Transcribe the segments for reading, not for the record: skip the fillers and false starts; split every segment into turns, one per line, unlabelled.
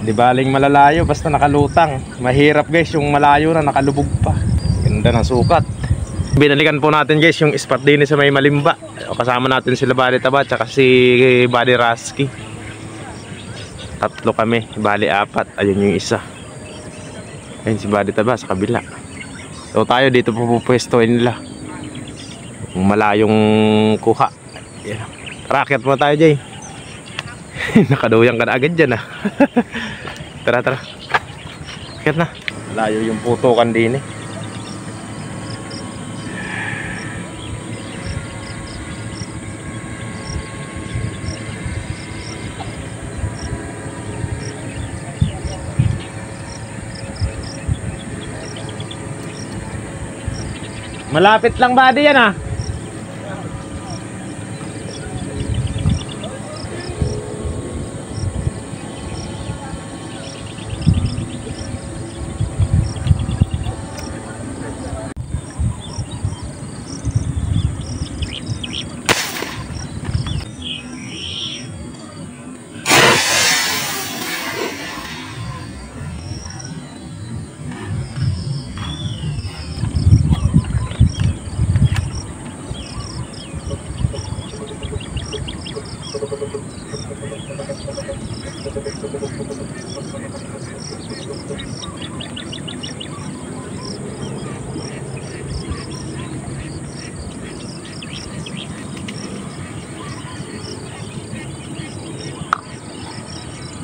Di baling malalayo basta nakalutang. Mahirap guys yung malayo na nakalubog pa. Ganda ng sukat. Binalikan po natin guys yung spot din sa may Malimba. Kasama natin sila Buddy Taba tsaka si Buddy Rasky. Tatlo kami, bali apat. Ayun yung isa. Ayun si Buddy Taba sa kabila. So tayo dito pupwestuhin nila. Yung malayong kuha. Yan. Racket mo tayo Jay. Nakaduyang ka na agad dyan ah. Tara tara. Racket na. Malayo yung putukan din eh. Malapit lang Buddy yan ah.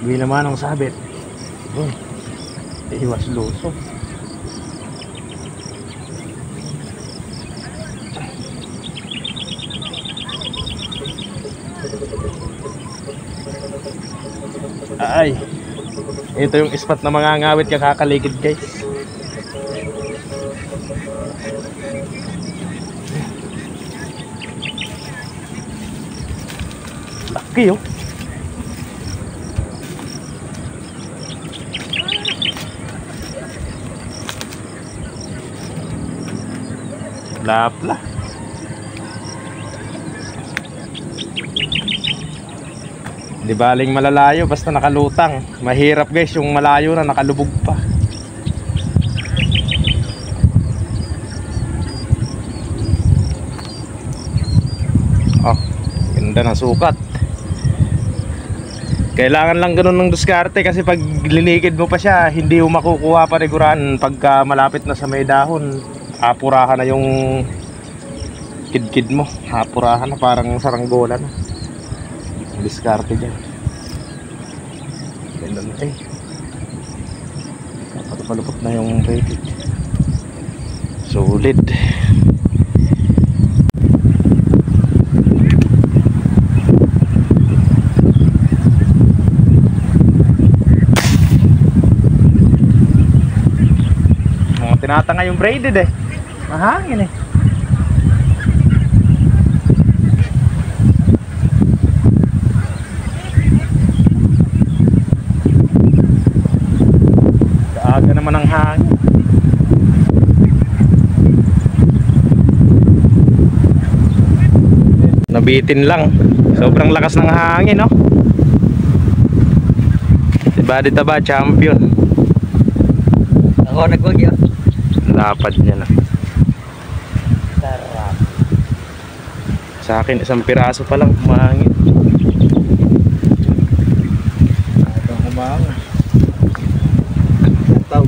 Hindi naman ang sabit. Iwas luso. Ay, ito yung spot na mga ngawit kakakaligid guys. Laki oh. Lapla. Di baling malalayo basta nakalutang. Mahirap guys yung malayo na nakalubog pa. Oh, ganda ng sukat. Kailangan lang ganun ng diskarte kasi pag linikid mo pa siya, hindi mo makukuha paniguran pagka malapit na sa may dahon. Hapurahan na yung kidkid mo. Hapurahan na parang saranggola na. Diskarte dyan. Ganda na eh. Kapalupot na yung rated. Solid. Tinatanga yung braided eh. Mahangin eh. Kaaga naman ang hangin. Nabitin lang. Sobrang lakas ng hangin no. Si Buddy Taba champion. Ako nagwagi oh. Lapad niya na. Sarap. Sa akin isang piraso pa lang mahangin. Atong humanga. Taw.